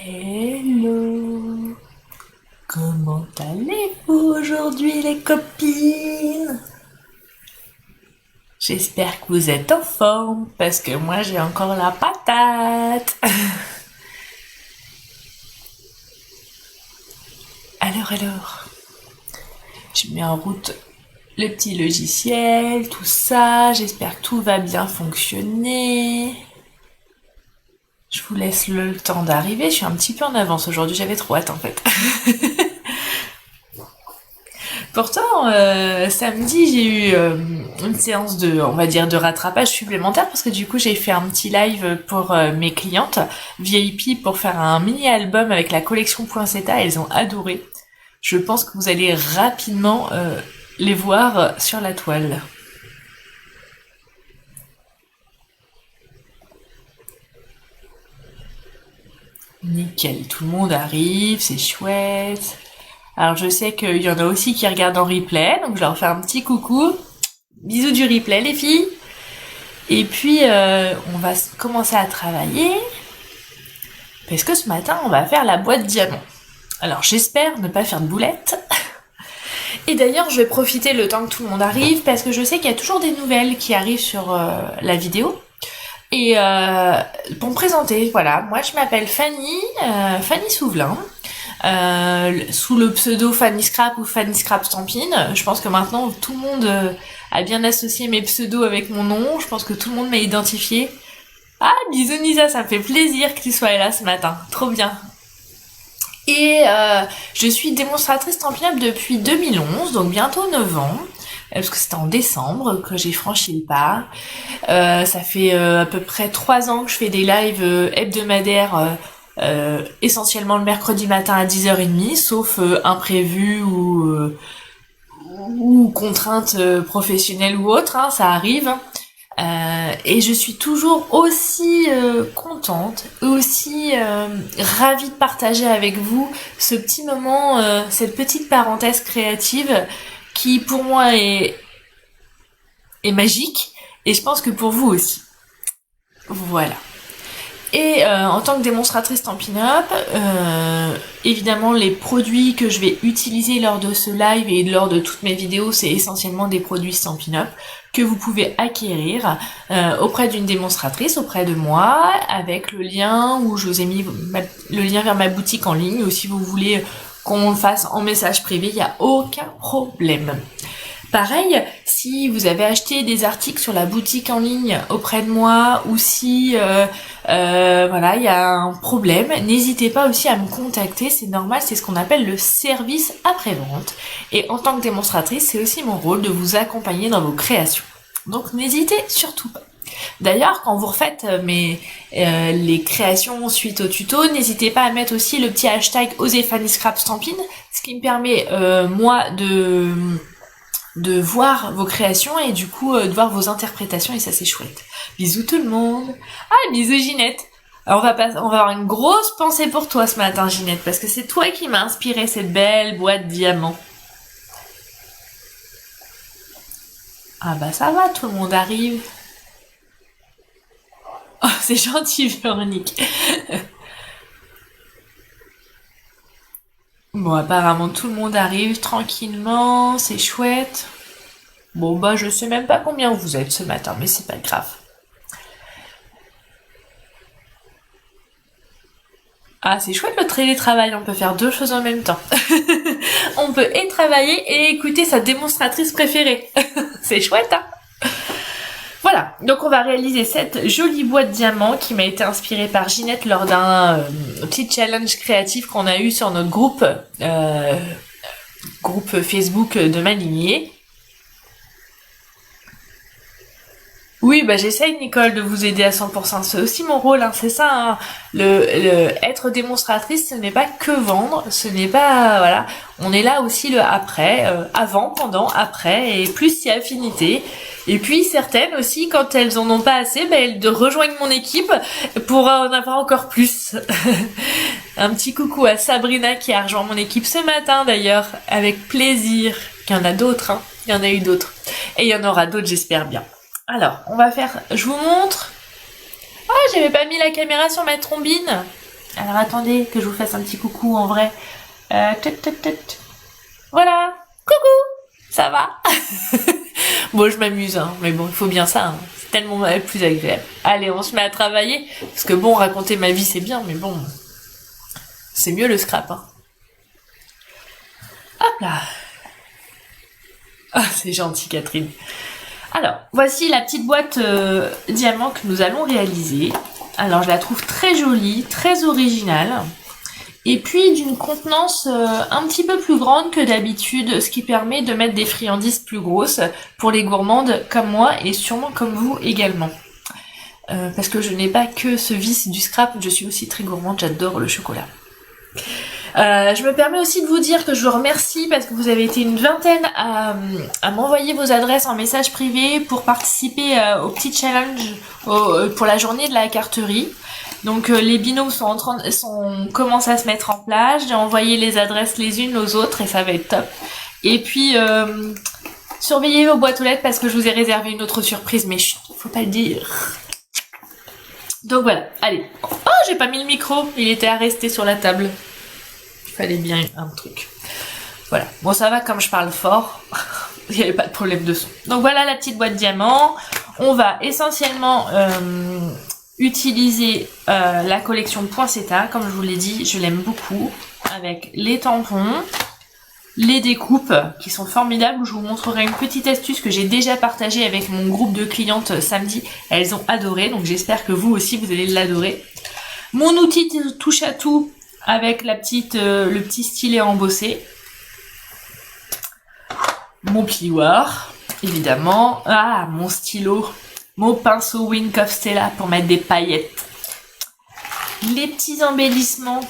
Hello, comment allez-vous aujourd'hui les copines? J'espère que vous êtes en forme parce que moi j'ai encore la patate. Alors, je mets en route le petit logiciel, tout ça, j'espère que tout va bien fonctionner. Je vous laisse le temps d'arriver, je suis un petit peu en avance aujourd'hui, j'avais trop hâte en fait. Pourtant, samedi, j'ai eu une séance de, on va dire, de rattrapage supplémentaire parce que du coup, j'ai fait un petit live pour mes clientes VIP pour faire un mini album avec la collection Poinsettia. Elles ont adoré. Je pense que vous allez rapidement les voir sur la toile. Nickel, tout le monde arrive, c'est chouette. Alors je sais qu'il y en a aussi qui regardent en replay, donc je leur fais un petit coucou. Bisous du replay les filles. Et puis on va commencer à travailler parce que ce matin on va faire la boîte diamant. Alors j'espère ne pas faire de boulettes. Et d'ailleurs je vais profiter le temps que tout le monde arrive parce que je sais qu'il y a toujours des nouvelles qui arrivent sur la vidéo. Et pour me présenter, voilà, moi je m'appelle Fanny, Fanny Souvelin. Sous le pseudo Fanny Scrap ou Fanny Scrap Stampin. Je pense que maintenant tout le monde a bien associé mes pseudos avec mon nom. Je pense que tout le monde m'a identifié. Ah, bisous Nisa, ça me fait plaisir que tu sois là ce matin. Trop bien. Et je suis démonstratrice Stampin' Up depuis 2011, donc bientôt 9 ans. Parce que c'était en décembre que j'ai franchi le pas. Ça fait à peu près 3 ans que je fais des lives hebdomadaires essentiellement le mercredi matin à 10h30, sauf imprévu ou contraintes professionnelles ou autres, hein, ça arrive. Et je suis toujours aussi contente, aussi ravie de partager avec vous ce petit moment, cette petite parenthèse créative qui pour moi est magique et je pense que pour vous aussi. Voilà. Et en tant que démonstratrice Stampin' Up, évidemment les produits que je vais utiliser lors de ce live et lors de toutes mes vidéos, c'est essentiellement des produits Stampin' Up que vous pouvez acquérir auprès d'une démonstratrice, auprès de moi, avec le lien où je vous ai mis le lien vers ma boutique en ligne, ou si vous voulez qu'on le fasse en message privé, il n'y a aucun problème. Pareil, si vous avez acheté des articles sur la boutique en ligne auprès de moi ou si voilà, il y a un problème, n'hésitez pas aussi à me contacter, c'est normal, c'est ce qu'on appelle le service après-vente. Et en tant que démonstratrice, c'est aussi mon rôle de vous accompagner dans vos créations. Donc n'hésitez surtout pas. D'ailleurs, quand vous refaites les créations suite au tuto, n'hésitez pas à mettre aussi le petit hashtag Osez Fanny Scrap Stampin', ce qui me permet moi de voir vos créations et du coup de voir vos interprétations et ça c'est chouette. Bisous tout le monde. Ah, bisous Ginette. Alors on va avoir une grosse pensée pour toi ce matin Ginette parce que c'est toi qui m'as inspiré cette belle boîte diamant. Ah bah ça va, tout le monde arrive. Oh, c'est gentil Véronique. Bon, apparemment tout le monde arrive tranquillement, c'est chouette. Bon bah je sais même pas combien vous êtes ce matin, mais c'est pas grave. Ah, c'est chouette le télétravail, on peut faire deux choses en même temps. On peut et travailler et écouter sa démonstratrice préférée. C'est chouette, hein? Voilà, donc on va réaliser cette jolie boîte diamant qui m'a été inspirée par Ginette lors d'un petit challenge créatif qu'on a eu sur notre groupe Facebook de ma lignée. Oui, bah j'essaye Nicole de vous aider à 100%, c'est aussi mon rôle, hein, c'est ça, hein. Être démonstratrice, ce n'est pas que vendre, ce n'est pas, voilà, on est là aussi le après, avant, pendant, après, et plus si affinité. Et puis certaines aussi, quand elles en ont pas assez, bah, elles rejoignent mon équipe pour en avoir encore plus. Un petit coucou à Sabrina qui a rejoint mon équipe ce matin d'ailleurs, avec plaisir. Il y en a d'autres, hein, il y en a eu d'autres. Et il y en aura d'autres, j'espère bien. Alors, on va faire... Je vous montre. Ah, j'avais pas mis la caméra sur ma trombine. Alors attendez que je vous fasse un petit coucou en vrai. Voilà, coucou, ça va. Bon, je m'amuse, hein, mais bon, il faut bien ça, hein. C'est tellement plus agréable. Allez, on se met à travailler, parce que bon, raconter ma vie c'est bien, mais bon, c'est mieux le scrap, hein. Hop là. Ah, c'est gentil, Catherine. Alors, voici la petite boîte diamant que nous allons réaliser. Alors, je la trouve très jolie, très originale. Et puis, d'une contenance un petit peu plus grande que d'habitude, ce qui permet de mettre des friandises plus grosses pour les gourmandes comme moi et sûrement comme vous également. Parce que je n'ai pas que ce vice du scrap, je suis aussi très gourmande, j'adore le chocolat. Je me permets aussi de vous dire que je vous remercie parce que vous avez été une vingtaine à m'envoyer vos adresses en message privé pour participer au petit challenge pour la journée de la carterie. Donc les binômes commencent à se mettre en place. J'ai envoyé les adresses les unes aux autres et ça va être top. Et puis surveillez vos boîtes aux lettres parce que je vous ai réservé une autre surprise, mais chut, faut pas le dire. Donc voilà, allez. Oh, j'ai pas mis le micro, il était à rester sur la table. Il fallait bien un truc. Voilà, bon ça va comme je parle fort, il n'y avait pas de problème de son. Donc voilà la petite boîte diamant. On va essentiellement utiliser la collection Poinsettia, comme je vous l'ai dit, je l'aime beaucoup, avec les tampons, les découpes qui sont formidables. Je vous montrerai une petite astuce que j'ai déjà partagée avec mon groupe de clientes samedi. Elles ont adoré, donc j'espère que vous aussi vous allez l'adorer. Mon outil de touche à tout avec le petit stylet embossé. Mon plioir, évidemment. Ah, mon stylo. Mon pinceau Wink of Stella pour mettre des paillettes. Les petits embellissements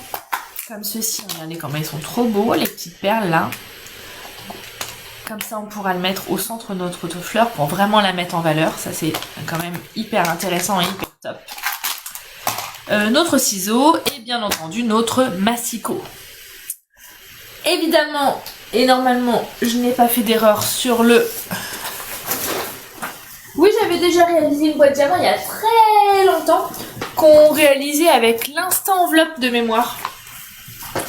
comme ceci. Regardez comment ils sont trop beaux, les petites perles là. Comme ça, on pourra le mettre au centre de notre fleur pour vraiment la mettre en valeur. Ça, c'est quand même hyper intéressant et hyper top. Notre ciseau et bien entendu notre massicot. Évidemment et normalement, je n'ai pas fait d'erreur sur le... Oui, j'avais déjà réalisé une boîte diamant il y a très longtemps qu'on réalisait avec l'instant enveloppe de mémoire.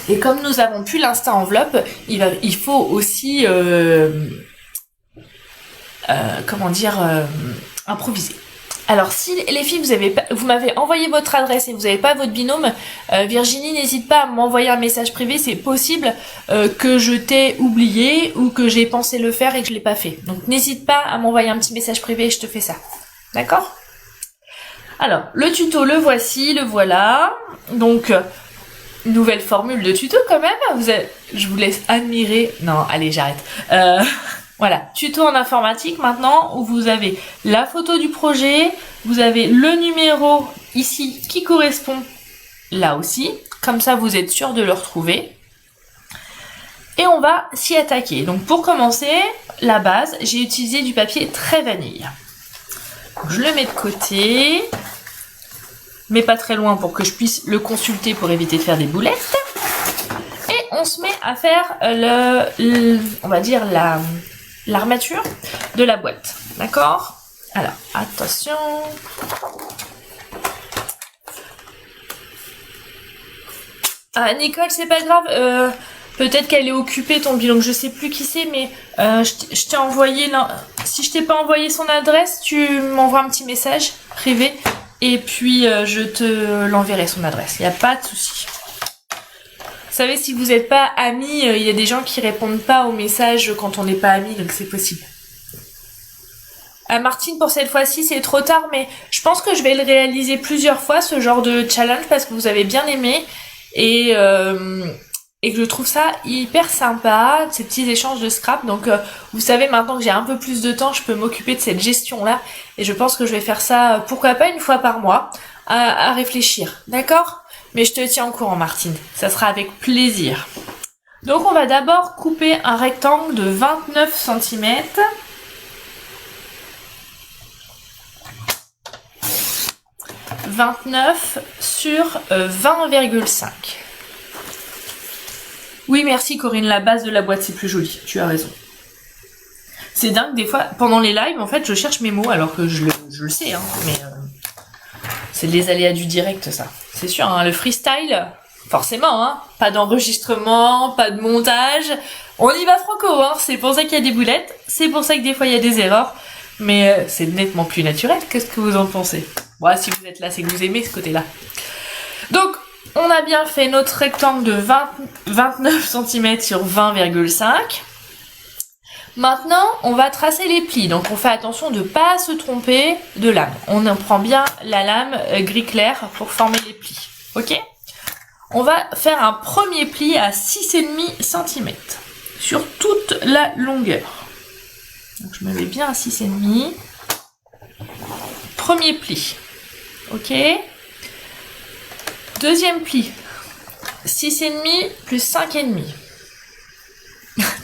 Et comme nous avons plus l'instant enveloppe, il faut aussi improviser. Alors si les filles vous m'avez envoyé votre adresse et vous n'avez pas votre binôme, Virginie n'hésite pas à m'envoyer un message privé, c'est possible que je t'ai oublié ou que j'ai pensé le faire et que je l'ai pas fait. Donc n'hésite pas à m'envoyer un petit message privé et je te fais ça. D'accord ? Alors le tuto le voici, le voilà. Donc nouvelle formule de tuto quand même. Je vous laisse admirer. Non, allez j'arrête. Voilà, tuto en informatique maintenant où vous avez la photo du projet, vous avez le numéro ici qui correspond là aussi, comme ça vous êtes sûr de le retrouver. Et on va s'y attaquer. Donc pour commencer, la base, j'ai utilisé du papier très vanille. Donc, je le mets de côté, mais pas très loin pour que je puisse le consulter pour éviter de faire des boulettes. Et on se met à faire on va dire l'armature de la boîte, d'accord? Alors, attention. Ah, Nicole, c'est pas grave, peut-être qu'elle est occupée, ton bilan, je sais plus qui c'est, mais je t'ai envoyé, si je t'ai pas envoyé son adresse, tu m'envoies un petit message privé, et puis je te l'enverrai son adresse, il n'y a pas de souci. Vous savez, si vous n'êtes pas amis, il y a des gens qui répondent pas aux messages quand on n'est pas amis, donc c'est possible. Martine, pour cette fois-ci, c'est trop tard, mais je pense que je vais le réaliser plusieurs fois, ce genre de challenge, parce que vous avez bien aimé, et que je trouve ça hyper sympa, ces petits échanges de scrap. Donc, vous savez, maintenant que j'ai un peu plus de temps, je peux m'occuper de cette gestion-là, et je pense que je vais faire ça, pourquoi pas une fois par mois, à réfléchir, d'accord ? Mais je te tiens au courant, Martine. Ça sera avec plaisir. Donc, on va d'abord couper un rectangle de 29 cm. « 29 sur 20,5. Oui, merci Corinne, la base de la boîte, c'est plus joli. Tu as raison. C'est dingue, des fois, pendant les lives, en fait, je cherche mes mots, alors que je le sais, hein, mais... c'est les aléas du direct, ça. C'est sûr, hein, le freestyle, forcément, hein, pas d'enregistrement, pas de montage. On y va franco, hein, c'est pour ça qu'il y a des boulettes, c'est pour ça que des fois il y a des erreurs, mais c'est nettement plus naturel. Qu'est-ce que vous en pensez? Bon, si vous êtes là, c'est que vous aimez ce côté-là. Donc, on a bien fait notre rectangle de 29 cm sur 20,5. Maintenant, on va tracer les plis. Donc, on fait attention de ne pas se tromper de lame. On en prend bien la lame gris clair pour former les plis. Ok? On va faire un premier pli à 6,5 cm sur toute la longueur. Donc, je me mets bien à 6,5. Premier pli. Ok? Deuxième pli. 6,5 plus 5,5.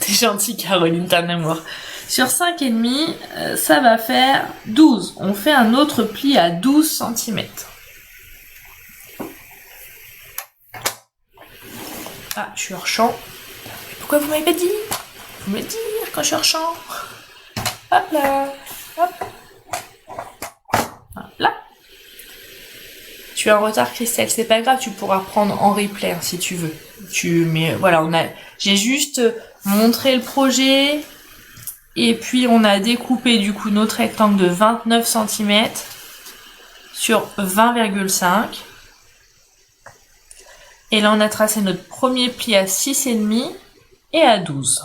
T'es gentille, Caroline, t'as un amour. Sur 5,5, ça va faire 12. On fait un autre pli à 12 cm. Ah, je suis hors champ. Pourquoi vous m'avez pas dit? Vous me dire quand je suis hors champ. Hop là. Hop. Là. Tu es en retard, Christelle, c'est pas grave, tu pourras prendre en replay hein, si tu veux. Mais voilà, j'ai juste montré le projet et puis on a découpé du coup notre rectangle de 29 cm sur 20,5. Et là on a tracé notre premier pli à 6,5 et à 12.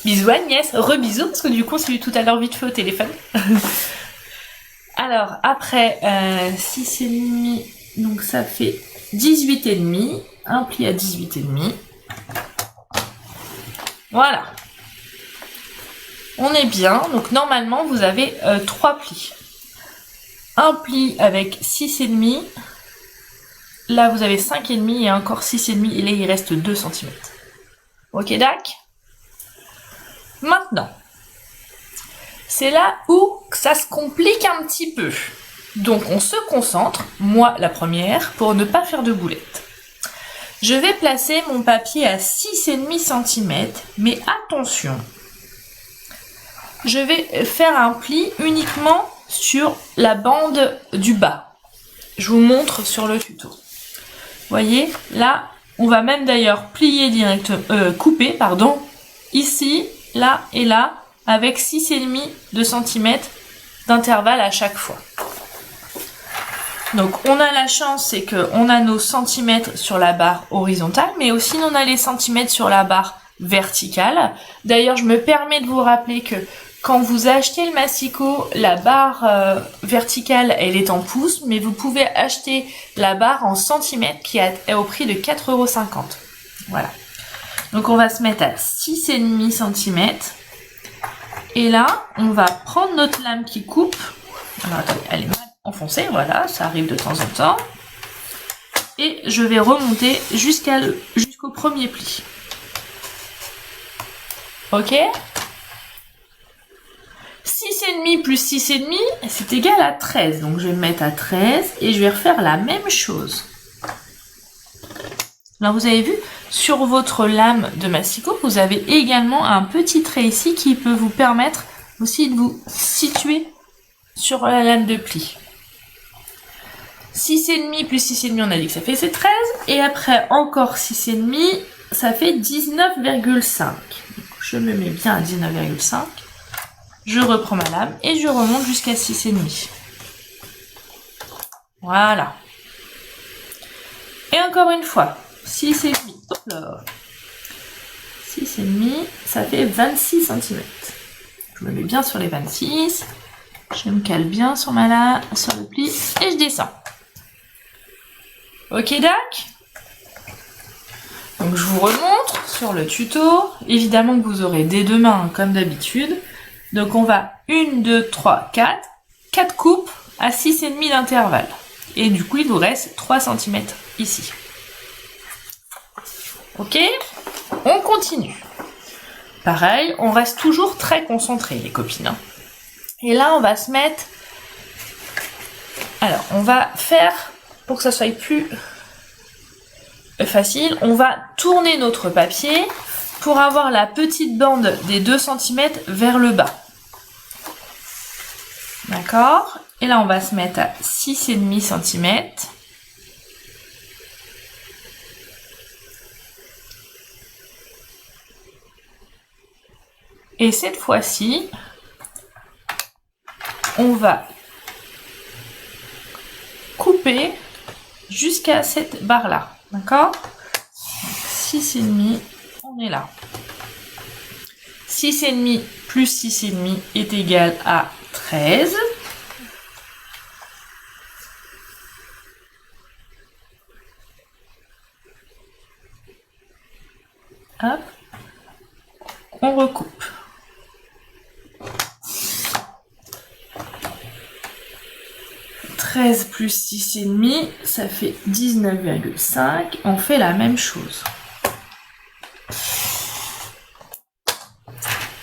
Bisous Agnès, rebisous parce que du coup on s'est vu tout à l'heure vite fait au téléphone. Alors, après 6,5, donc ça fait 18,5, un pli à 18,5. Voilà. On est bien, donc normalement vous avez 3 plis. Un pli avec 6,5, là vous avez 5,5 et encore 6,5 et là il reste 2 cm. Ok, dac? Maintenant. C'est là où ça se complique un petit peu. Donc on se concentre, moi la première, pour ne pas faire de boulettes. Je vais placer mon papier à 6,5 cm, mais attention, je vais faire un pli uniquement sur la bande du bas. Je vous montre sur le tuto. Vous voyez, là, on va même d'ailleurs plier directement, couper, pardon, ici, là et là, avec 6,5 de cm d'intervalle à chaque fois. Donc on a la chance, c'est qu'on a nos centimètres sur la barre horizontale, mais aussi on a les centimètres sur la barre verticale. D'ailleurs, je me permets de vous rappeler que quand vous achetez le Massicot, la barre verticale, elle est en pouces, mais vous pouvez acheter la barre en centimètres qui est au prix de 4,50 €. Voilà. Donc on va se mettre à 6,5 cm. Et là, on va prendre notre lame qui coupe. Alors attendez, elle est mal enfoncée, voilà, ça arrive de temps en temps. Et je vais remonter jusqu'au premier pli. Ok? 6,5 plus 6,5, c'est égal à 13. Donc je vais me mettre à 13 et je vais refaire la même chose. Alors vous avez vu, sur votre lame de Massicot, vous avez également un petit trait ici qui peut vous permettre aussi de vous situer sur la lame de pli. 6,5 plus 6,5, on a dit que ça fait 13. Et après encore 6,5, ça fait 19,5. Je me mets bien à 19,5. Je reprends ma lame et je remonte jusqu'à 6,5. Voilà. Et encore une fois. 6,5, hop là, 6,5, ça fait 26 cm. Je me mets bien sur les 26, je me cale bien sur sur le pli et je descends. Ok, dac? Donc je vous remontre sur le tuto. Évidemment que vous aurez des deux mains comme d'habitude. Donc on va 1, 2, 3, 4 coupes à 6,5 d'intervalle. Et du coup il vous reste 3 cm ici. Ok, on continue. Pareil, on reste toujours très concentré, les copines. Hein. Et là, on va se mettre... Alors, on va faire, pour que ça soit plus facile, on va tourner notre papier pour avoir la petite bande des 2 cm vers le bas. D'accord? Et là, on va se mettre à 6,5 cm. Et cette fois-ci, on va couper jusqu'à cette barre-là. D'accord? 6,5, on est là. 6,5 plus 6,5 est égal à 13. Hop. On recoupe. Plus 6,5, ça fait 19,5. On fait la même chose.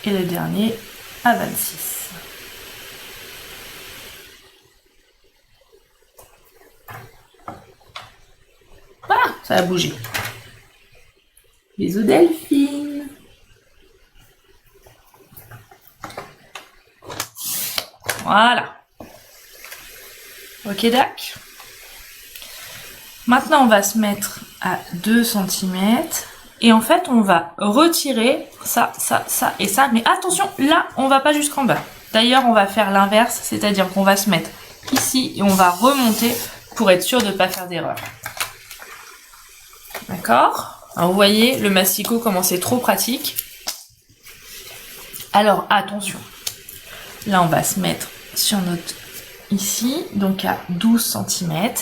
Et le dernier à 26. Ah, ça a bougé. Bisous Delphine. Voilà. Ok, dac. Maintenant, on va se mettre à 2 cm. Et en fait, on va retirer ça, ça, ça et ça. Mais attention, là, on va pas jusqu'en bas. D'ailleurs, on va faire l'inverse, c'est-à-dire qu'on va se mettre ici et on va remonter pour être sûr de ne pas faire d'erreur. D'accord? Alors, vous voyez, le masticot, comment c'est trop pratique. Alors, attention. Là, on va se mettre sur notre... ici, donc à 12 cm.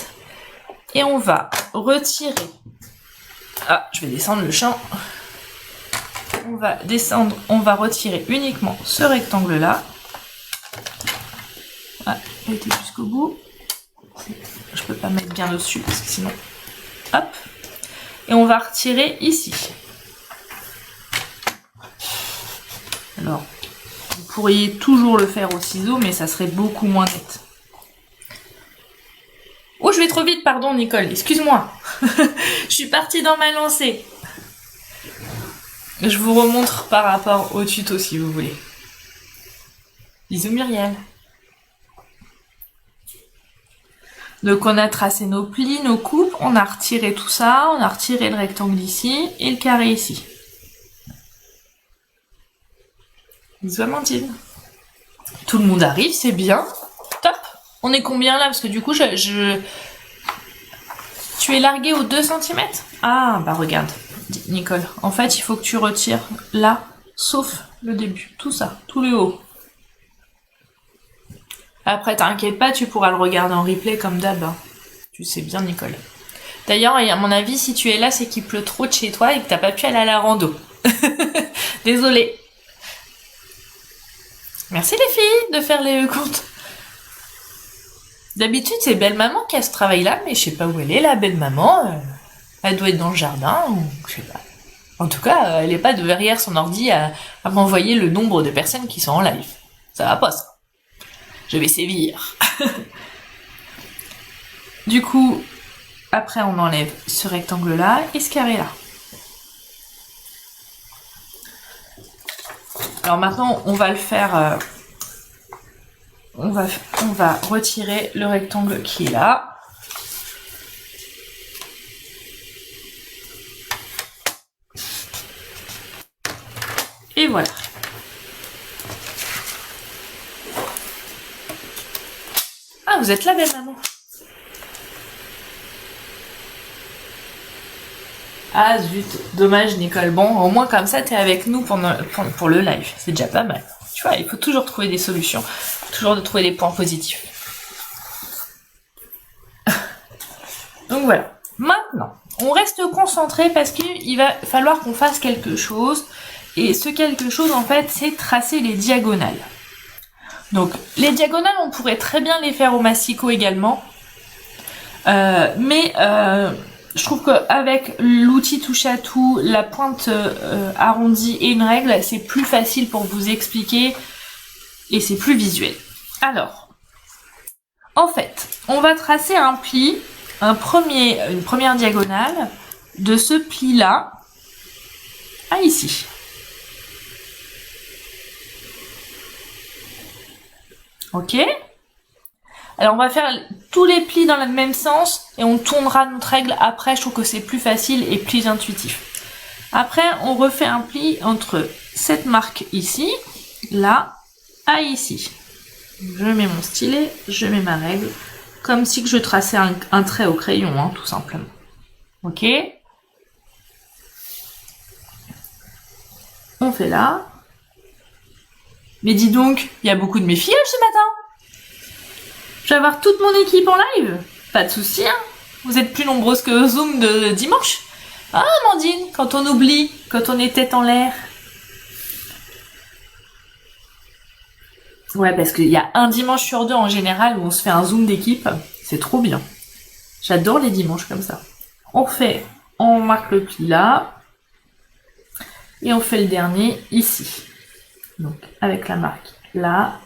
Et on va retirer... Ah, je vais descendre le champ. On va descendre, on va retirer uniquement ce rectangle-là. Ah, il a été jusqu'au bout. Je peux pas mettre bien dessus parce que sinon... Hop. Et on va retirer ici. Alors, vous pourriez toujours le faire au ciseau, mais ça serait beaucoup moins net. Oh, je vais trop vite, pardon Nicole, excuse-moi. Je suis partie dans ma lancée. Je vous remontre par rapport au tuto si vous voulez. Bisous Muriel. Donc on a tracé nos plis, nos coupes, on a retiré tout ça, on a retiré le rectangle ici et le carré ici. Bisous Amandine. Tout le monde arrive, c'est bien. Top. On est combien là? Parce que du coup, tu es largué aux 2 cm? Ah, bah regarde, Nicole. En fait, il faut que tu retires là, sauf le début. Tout ça, tout le haut. Après, t'inquiète pas, tu pourras le regarder en replay comme d'hab. Hein. Tu sais bien, Nicole. D'ailleurs, à mon avis, si tu es là, c'est qu'il pleut trop de chez toi et que t'as pas pu aller à la rando. Désolée. Merci les filles de faire les comptes. D'habitude, c'est belle maman qui a ce travail-là, mais je sais pas où elle est, la belle maman. Elle doit être dans le jardin, ou je sais pas. En tout cas, elle est pas derrière son ordi à m'envoyer le nombre de personnes qui sont en live. Ça va pas, ça. Je vais sévir. Du coup, après, on enlève ce rectangle-là et ce carré-là. Alors maintenant, on va le faire... on va retirer le rectangle qui est là. Et voilà. Ah, vous êtes là, belle maman. Ah zut, dommage Nicole. Bon, au moins comme ça, t'es avec nous pour le live. C'est déjà pas mal. Tu vois, il faut toujours trouver des solutions. Toujours de trouver des points positifs. Donc voilà. Maintenant, on reste concentré parce qu'il va falloir qu'on fasse quelque chose. Et ce quelque chose, en fait, c'est tracer les diagonales. Donc, les diagonales, on pourrait très bien les faire au masticot également. Mais je trouve qu'avec l'outil touche à tout, la pointe arrondie et une règle, c'est plus facile pour vous expliquer et c'est plus visuel. Alors, en fait, on va tracer un pli, une première diagonale de ce pli-là à ici. Ok? Alors on va faire tous les plis dans le même sens et on tournera notre règle après. Je trouve que c'est plus facile et plus intuitif. Après, on refait un pli entre cette marque ici, là, à ici. Je mets mon stylet, je mets ma règle, comme si que je traçais un trait au crayon, hein, tout simplement. Ok? On fait là. Mais dis donc, il y a beaucoup de mes filles ce matin. Je vais avoir toute mon équipe en live. Pas de souci, hein. Vous êtes plus nombreuses que Zoom de dimanche. Ah, Amandine, quand on oublie, quand on est tête en l'air. Ouais, parce qu'il y a un dimanche sur deux en général où on se fait un Zoom d'équipe. C'est trop bien. J'adore les dimanches comme ça. On marque le pli là. Et on fait le dernier ici. Donc, avec la marque là.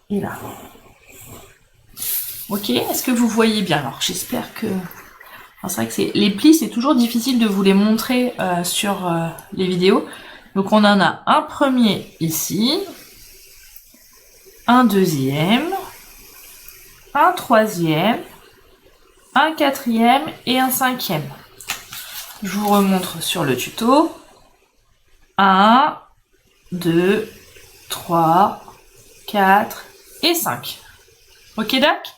Et là. Ok, est-ce que vous voyez bien? Alors j'espère que... Enfin, c'est vrai que les plis, c'est toujours difficile de vous les montrer sur les vidéos. Donc on en a un premier ici, un deuxième, un troisième, un quatrième et un cinquième. Je vous remontre sur le tuto. 1, 2, 3, 4 et 5. Ok, d'accord?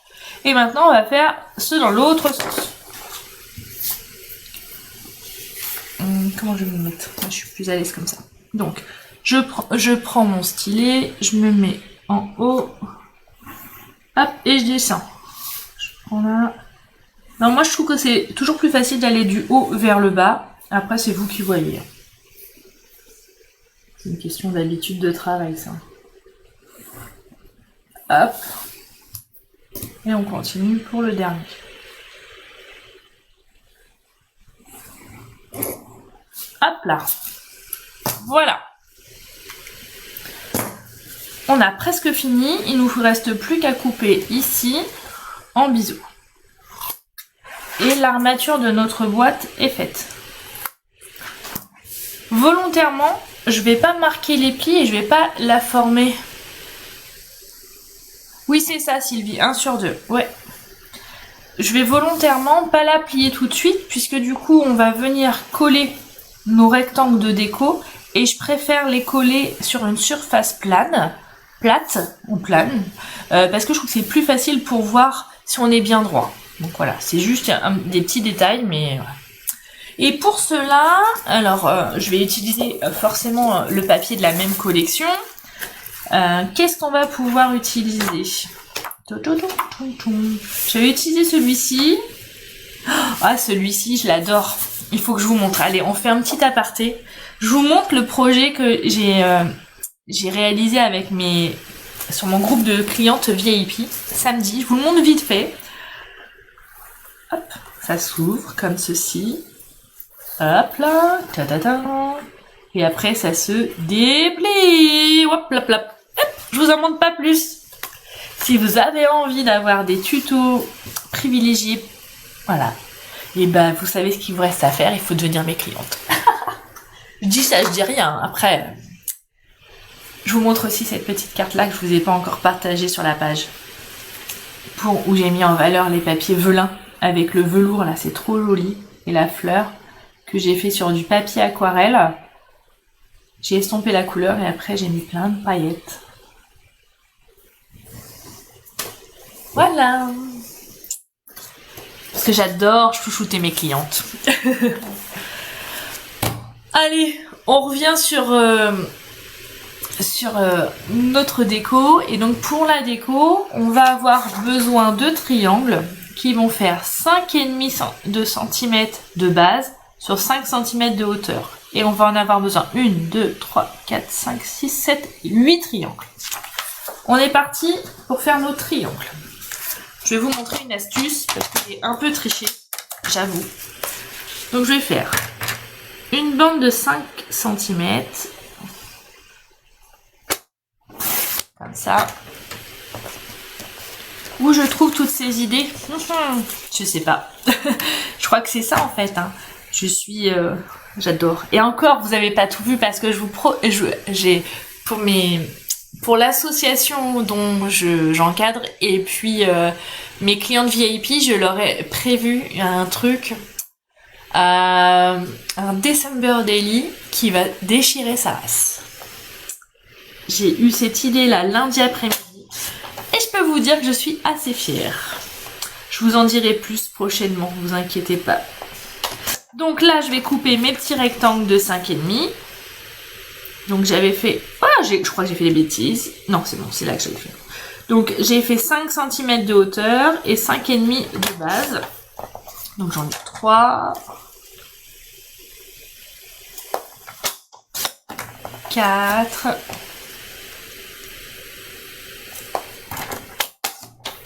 Et maintenant, on va faire ceux dans l'autre sens. Comment je vais me mettre? Moi, je suis plus à l'aise comme ça. Donc, je prends mon stylet, je me mets en haut. Hop, et je descends. Je prends là. Non, moi, je trouve que c'est toujours plus facile d'aller du haut vers le bas. Après, c'est vous qui voyez. C'est une question d'habitude de travail, ça. Hop. Et on continue pour le dernier. Hop là. Voilà. On a presque fini. Il nous reste plus qu'à couper ici en biseau. Et l'armature de notre boîte est faite. Volontairement, je vais pas marquer les plis et je vais pas la former. Oui, c'est ça, Sylvie, 1 sur 2. Ouais. Je vais volontairement pas la plier tout de suite, puisque du coup, on va venir coller nos rectangles de déco. Et je préfère les coller sur une surface plate, parce que je trouve que c'est plus facile pour voir si on est bien droit. Donc voilà, c'est juste des petits détails, mais voilà. Et pour cela, alors je vais utiliser forcément le papier de la même collection. Qu'est-ce qu'on va pouvoir utiliser? Je vais utiliser celui-ci. Ah, celui-ci, je l'adore. Il faut que je vous montre. Allez, on fait un petit aparté. Je vous montre le projet que j'ai réalisé avec sur mon groupe de clientes VIP samedi. Je vous le montre vite fait. Hop, ça s'ouvre comme ceci. Hop là, ta-ta-ta. Et après, ça se déplie. Hop, hop, hop. Hop, je vous en montre pas plus. Si vous avez envie d'avoir des tutos privilégiés, voilà. Et ben, vous savez ce qu'il vous reste à faire. Il faut devenir mes clientes. Je dis ça, je dis rien. Après, je vous montre aussi cette petite carte-là que je vous ai pas encore partagée sur la page. Où j'ai mis en valeur les papiers velin avec le velours là, c'est trop joli. Et la fleur que j'ai fait sur du papier aquarelle. J'ai estompé la couleur et après j'ai mis plein de paillettes. Voilà. Parce que j'adore chouchouter mes clientes. Allez, on revient sur notre déco. Et donc pour la déco, on va avoir besoin de triangles qui vont faire 5,5 cm de base sur 5 cm de hauteur. Et on va en avoir besoin 1, 2, 3, 4, 5, 6, 7, 8 triangles. On est parti pour faire nos triangles. Je vais vous montrer une astuce parce que j'ai un peu triché, j'avoue. Donc je vais faire une bande de 5 cm. Comme ça. Où je trouve toutes ces idées? Je sais pas. Je crois que c'est ça en fait. Hein. J'adore. Et encore, vous avez pas tout vu parce que pour pour l'association dont j'encadre et puis mes clientes VIP, je leur ai prévu un truc, un December Daily qui va déchirer sa race. J'ai eu cette idée là lundi après-midi et je peux vous dire que je suis assez fière. Je vous en dirai plus prochainement, vous inquiétez pas. Donc là, je vais couper mes petits rectangles de 5,5. Donc j'avais fait... Oh, je crois que j'ai fait des bêtises. Non, c'est bon, c'est là que j'avais fait. Donc j'ai fait 5 cm de hauteur et 5,5 de base. Donc j'en ai 3. 4.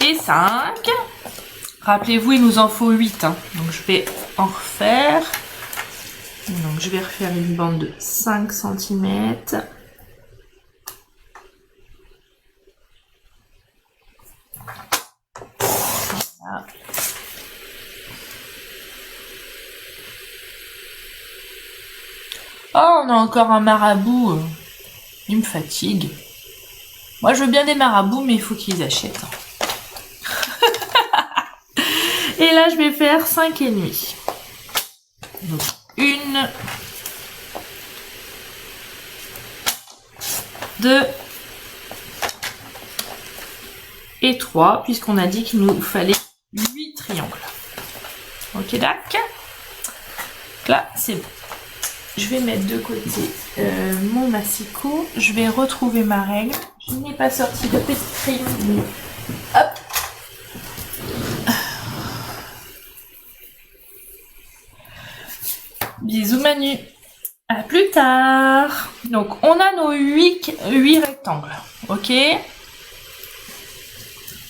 Et 5. Rappelez-vous, il nous en faut 8. Hein. Donc je vais en refaire. Donc je vais refaire une bande de 5 cm. Voilà. Oh, on a encore un marabout. Il me fatigue. Moi, je veux bien des marabouts, mais il faut qu'ils achètent. Et là, je vais faire 5,5. Donc, 1, 2 et 3, puisqu'on a dit qu'il nous fallait 8 triangles. Ok, d'accord. Là, c'est bon. Je vais mettre de côté mon massicot. Je vais retrouver ma règle. Je n'ai pas sorti de petit crayon. Hop. Bisous Manu. À plus tard. Donc on a nos 8 rectangles. Ok. Et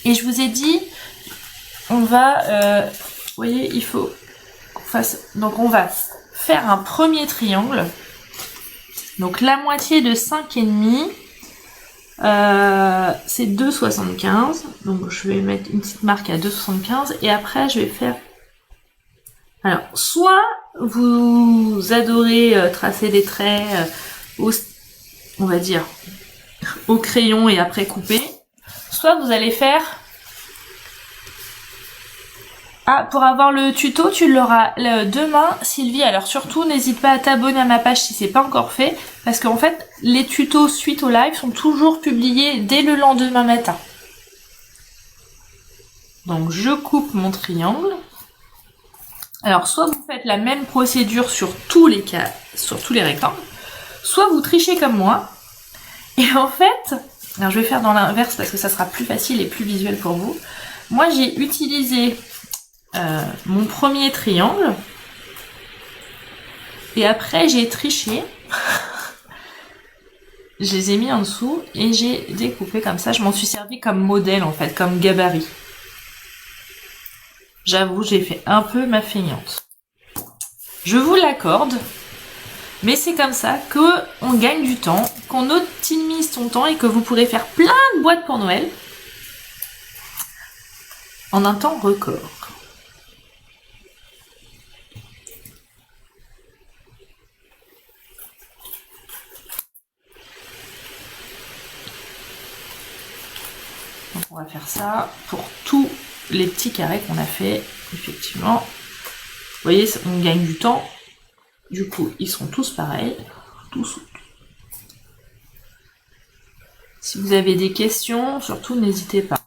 je vous ai dit, on va... vous voyez, il faut qu'on fasse... Donc on va faire un premier triangle. Donc la moitié de 5,5. C'est 2,75. Donc je vais mettre une petite marque à 2,75. Et après je vais faire... Alors, soit vous adorez tracer des traits on va dire, au crayon et après couper. Soit vous allez faire... Ah, pour avoir le tuto, tu l'auras demain, Sylvie. Alors surtout, n'hésite pas à t'abonner à ma page si c'est pas encore fait. Parce qu'en fait, les tutos suite au live sont toujours publiés dès le lendemain matin. Donc je coupe mon triangle. Alors, soit vous faites la même procédure sur tous les cas, sur tous les rectangles, soit vous trichez comme moi. Et en fait, alors je vais faire dans l'inverse parce que ça sera plus facile et plus visuel pour vous. Moi, j'ai utilisé mon premier triangle et après j'ai triché. Je les ai mis en dessous et j'ai découpé comme ça. Je m'en suis servi comme modèle en fait, comme gabarit. J'avoue, j'ai fait un peu ma feignante. Je vous l'accorde, mais c'est comme ça qu'on gagne du temps, qu'on optimise son temps et que vous pourrez faire plein de boîtes pour Noël en un temps record. Donc on va faire ça pour tous les petits carrés qu'on a fait, effectivement. Vous voyez, on gagne du temps. Du coup, ils sont tous pareils. Tous. Si vous avez des questions, surtout n'hésitez pas.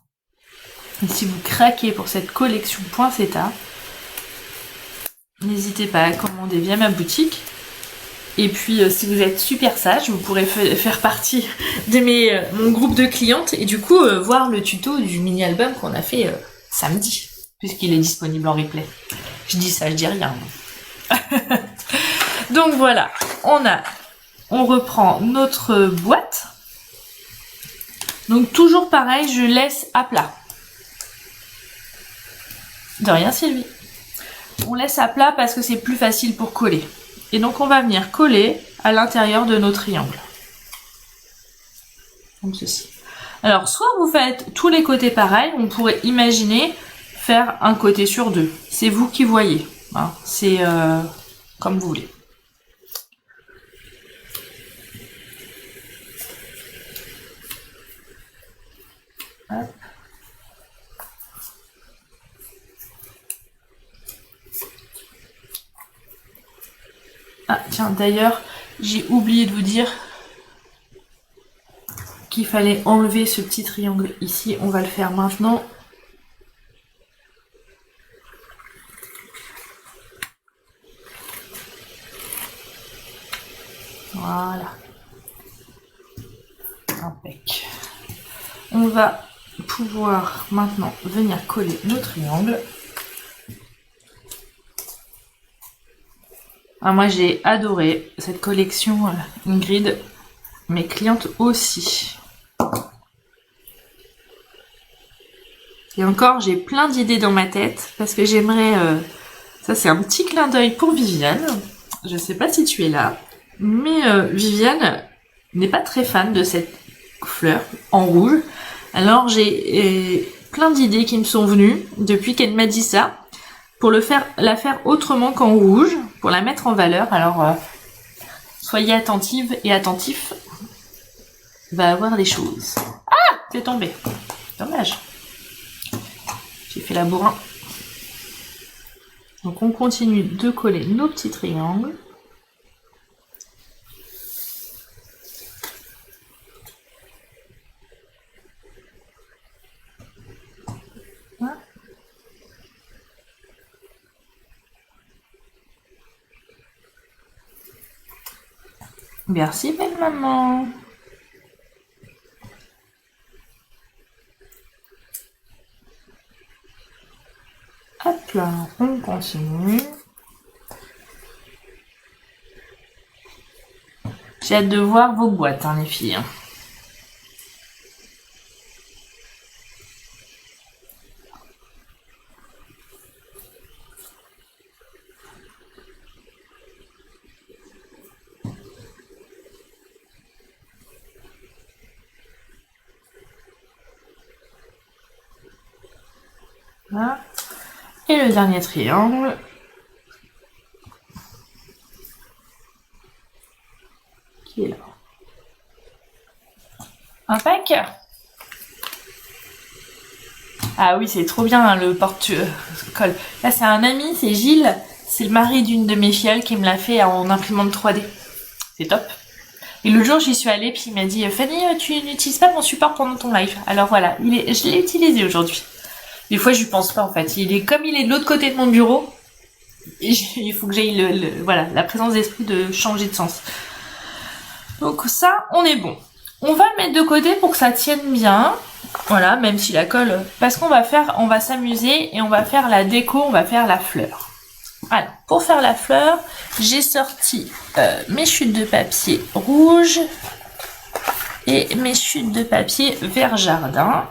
Et si vous craquez pour cette collection Poinsettia, n'hésitez pas à commander via ma boutique. Et puis, si vous êtes super sage, vous pourrez faire partie de mon groupe de clientes et du coup, voir le tuto du mini-album qu'on a fait samedi, puisqu'il est disponible en replay. Je dis ça, je dis rien. Donc voilà, on reprend notre boîte. Donc toujours pareil, je laisse à plat. De rien Sylvie. On laisse à plat parce que c'est plus facile pour coller. Et donc on va venir coller à l'intérieur de nos triangles. Comme ceci. Alors soit vous faites tous les côtés pareils, on pourrait imaginer faire un côté sur deux. C'est vous qui voyez. Hein. C'est comme vous voulez. Ah tiens, d'ailleurs, j'ai oublié de vous dire qu'il fallait enlever ce petit triangle ici. On va le faire maintenant. Voilà. Impec. On va pouvoir maintenant venir coller nos triangles. Ah, moi j'ai adoré cette collection Ingrid, mes clientes aussi. Et encore, j'ai plein d'idées dans ma tête parce que j'aimerais... ça c'est un petit clin d'œil pour Viviane. Je sais pas si tu es là, mais Viviane n'est pas très fan de cette fleur en rouge. Alors j'ai plein d'idées qui me sont venues depuis qu'elle m'a dit ça pour la faire autrement qu'en rouge, pour la mettre en valeur. Alors soyez attentives et attentifs, va avoir des choses. Ah, c'est tombé. Dommage. J'ai fait la bourrin. Donc on continue de coller nos petits triangles. Voilà. Merci belle maman. Hop là, on continue. J'ai hâte de voir vos boîtes, hein, les filles. Voilà. Et le dernier triangle. Qui est là. Impec. Ah oui, c'est trop bien hein, le porte-colle. Là, c'est un ami, c'est Gilles. C'est le mari d'une de mes filles qui me l'a fait en imprimante 3D. C'est top. Et l'autre jour, j'y suis allée, puis il m'a dit « Fanny, tu n'utilises pas mon support pendant ton live ?» Alors voilà, je l'ai utilisé aujourd'hui. Des fois, je lui pense pas en fait. Comme il est de l'autre côté de mon bureau, il faut que j'aille voilà, la présence d'esprit de changer de sens. Donc ça, on est bon. On va le mettre de côté pour que ça tienne bien. Voilà, même si la colle... Parce qu'on va s'amuser et on va faire la déco, on va faire la fleur. Alors, pour faire la fleur, j'ai sorti mes chutes de papier rouge et mes chutes de papier vert jardin.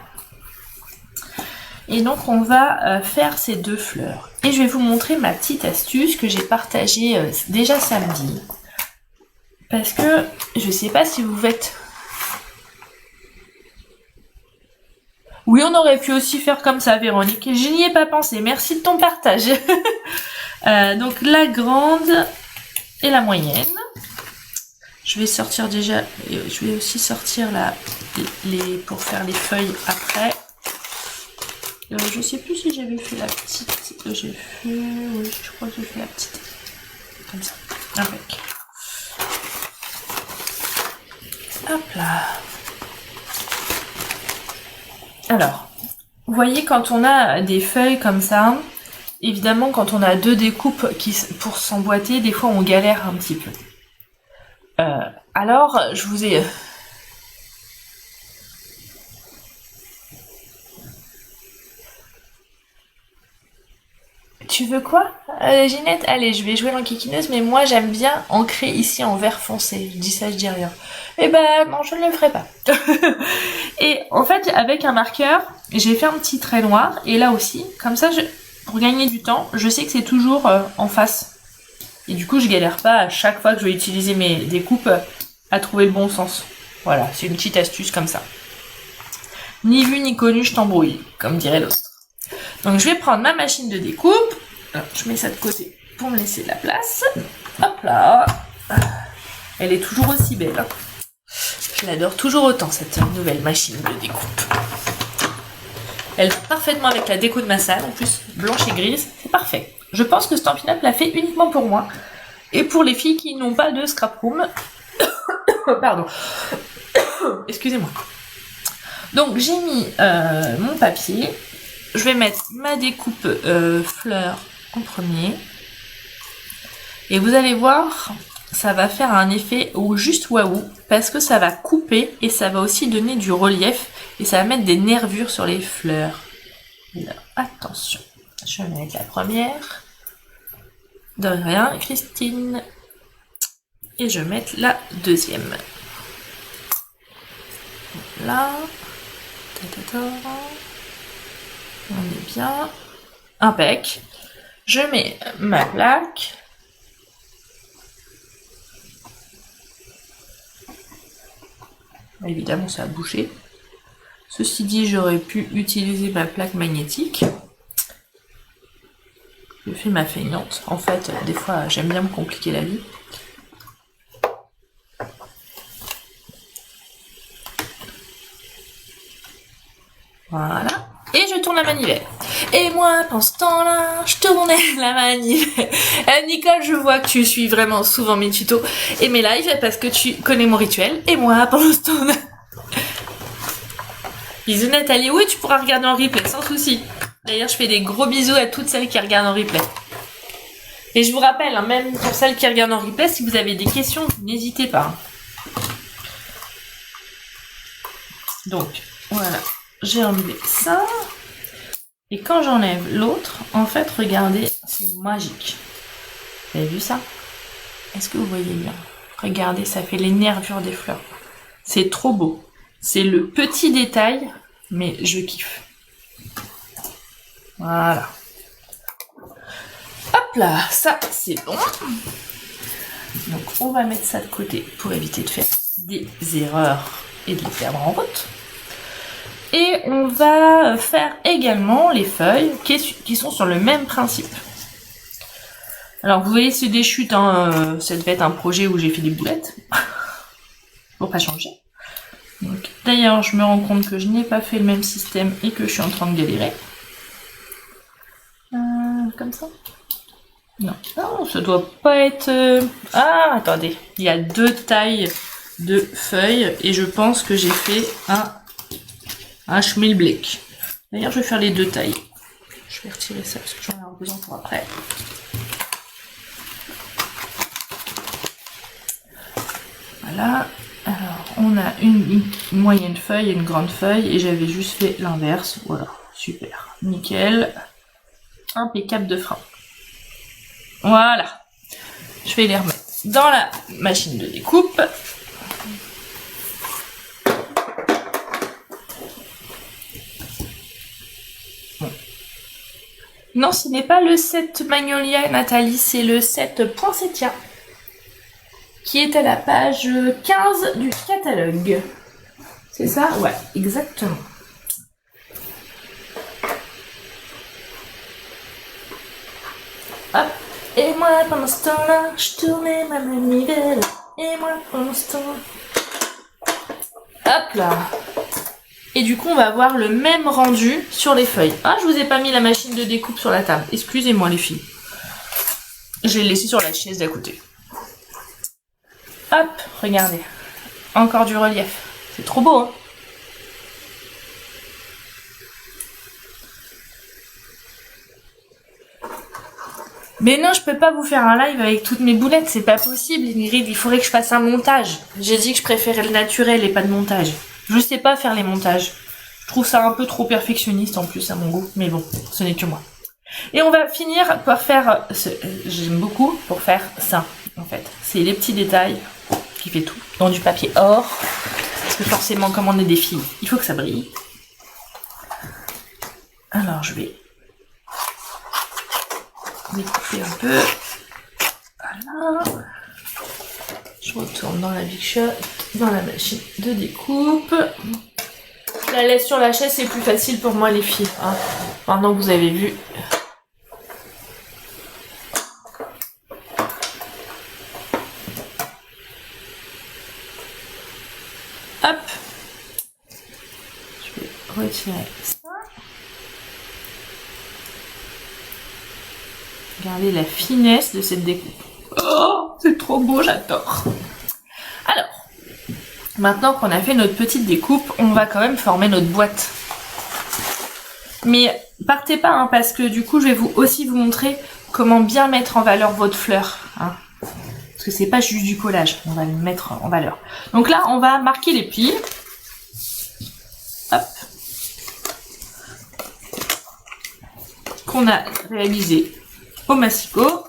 Et donc, on va faire ces deux fleurs. Et je vais vous montrer ma petite astuce que j'ai partagée déjà samedi. Parce que je sais pas si vous faites... Oui, on aurait pu aussi faire comme ça, Véronique. Je n'y ai pas pensé. Merci de ton partage. Donc la grande et la moyenne. Je vais sortir déjà... Je vais aussi sortir pour faire les feuilles après. Je sais plus si j'avais fait la petite. J'ai fait... Oui, je crois que j'ai fait la petite. Comme ça. Avec. Hop là. Alors, vous voyez, quand on a des feuilles comme ça, évidemment, quand on a deux découpes pour s'emboîter, des fois on galère un petit peu. Alors, je vous ai... Tu veux quoi, Ginette? Allez, je vais jouer l'enquiquineuse, mais moi j'aime bien ancrer ici en vert foncé. Je dis ça, je dis rien. Eh ben non, je ne le ferai pas. Et en fait, avec un marqueur, j'ai fait un petit trait noir. Et là aussi, comme ça, pour gagner du temps, je sais que c'est toujours en face. Et du coup, je galère pas à chaque fois que je vais utiliser mes découpes à trouver le bon sens. Voilà, c'est une petite astuce comme ça. Ni vu ni connu, je t'embrouille, comme dirait l'autre. Donc je vais prendre ma machine de découpe. Alors, je mets ça de côté pour me laisser de la place. Hop là. Elle est toujours aussi belle. Hein. Je l'adore toujours autant, cette nouvelle machine de découpe. Elle va parfaitement avec la déco de ma salle. En plus, blanche et grise, c'est parfait. Je pense que Stampin' Up l'a fait uniquement pour moi. Et pour les filles qui n'ont pas de scrap room, pardon, excusez-moi. Donc j'ai mis mon papier, je vais mettre ma découpe fleurs en premier. Et vous allez voir, ça va faire un effet juste waouh, parce que ça va couper et ça va aussi donner du relief et ça va mettre des nervures sur les fleurs. Alors, attention, je vais mettre la première. De rien, Christine. Et je vais mettre la deuxième. Là. On est bien. Impec. Je mets ma plaque. Évidemment, ça a bouché. Ceci dit, j'aurais pu utiliser ma plaque magnétique. Je fais ma feignante. En fait, des fois, j'aime bien me compliquer la vie. Voilà. Et je tourne la manivelle. Et moi, pendant ce temps-là, je tournais la manivelle. Nicole, je vois que tu suis vraiment souvent mes tutos et mes lives parce que tu connais mon rituel. Et moi, pendant ce temps-là... Bisous Nathalie. Oui, tu pourras regarder en replay, sans souci. D'ailleurs, je fais des gros bisous à toutes celles qui regardent en replay. Et je vous rappelle, hein, même pour celles qui regardent en replay, si vous avez des questions, n'hésitez pas. Donc, voilà. J'ai enlevé ça. Et quand j'enlève l'autre, en fait, regardez, c'est magique. Vous avez vu ça? Est-ce que vous voyez bien? Regardez, ça fait les nervures des fleurs. C'est trop beau. C'est le petit détail, mais je kiffe. Voilà. Hop là, ça c'est bon. Donc on va mettre ça de côté pour éviter de faire des erreurs et de les perdre en route. Et on va faire également les feuilles qui sont sur le même principe. Alors vous voyez, c'est des chutes, hein, ça devait être un projet où j'ai fait des boulettes. Pour pas changer. D'ailleurs, je me rends compte que je n'ai pas fait le même système et que je suis en train de galérer. Comme ça? Non. Non, ça doit pas être... Ah, attendez. Il y a deux tailles de feuilles et je pense que j'ai fait un schmilblick. D'ailleurs, je vais faire les deux tailles. Je vais retirer ça parce que j'en ai besoin pour après. Voilà. Alors, on a une moyenne feuille et une grande feuille et j'avais juste fait l'inverse. Voilà, super, nickel. Impeccable de frein. Voilà. Je vais les remettre dans la machine de découpe. Bon. Non, ce n'est pas le set Magnolia, Nathalie, c'est le set Poinsettia, qui est à la page 15 du catalogue. C'est ça? Ouais, exactement. Hop. Et moi, pendant ce temps-là, je tournais ma manivelle. Et moi, pendant ce temps... Hop là. Et du coup, on va avoir le même rendu sur les feuilles. Ah, je vous ai pas mis la machine de découpe sur la table. Excusez-moi, les filles. Je l'ai laissé sur la chaise d'à côté. Hop, regardez. Encore du relief. C'est trop beau, hein? Mais non, je peux pas vous faire un live avec toutes mes boulettes, c'est pas possible, Ingrid, il faudrait que je fasse un montage. J'ai dit que je préférais le naturel et pas de montage. Je sais pas faire les montages. Je trouve ça un peu trop perfectionniste en plus à mon goût, mais bon, ce n'est que moi. Et on va finir par faire, j'aime beaucoup, pour faire ça, en fait. C'est les petits détails qui fait tout, dans du papier or, parce que forcément, comme on est des filles, il faut que ça brille. Alors, je vais découper un peu. Voilà. Je retourne dans la Big Shot, dans la machine de découpe. Je la laisse sur la chaise, c'est plus facile pour moi les filles. Hein. Maintenant que vous avez vu. Hop. Je vais retirer ça. Regardez la finesse de cette découpe. Oh, Oh, c'est trop beau, j'adore. Alors, maintenant qu'on a fait notre petite découpe, on va quand même former notre boîte. Mais partez pas, hein, parce que du coup, je vais aussi vous montrer comment bien mettre en valeur votre fleur. Hein. Parce que c'est pas juste du collage, on va le mettre en valeur. Donc là, on va marquer les plis. Hop. Qu'on a réalisé au massicot.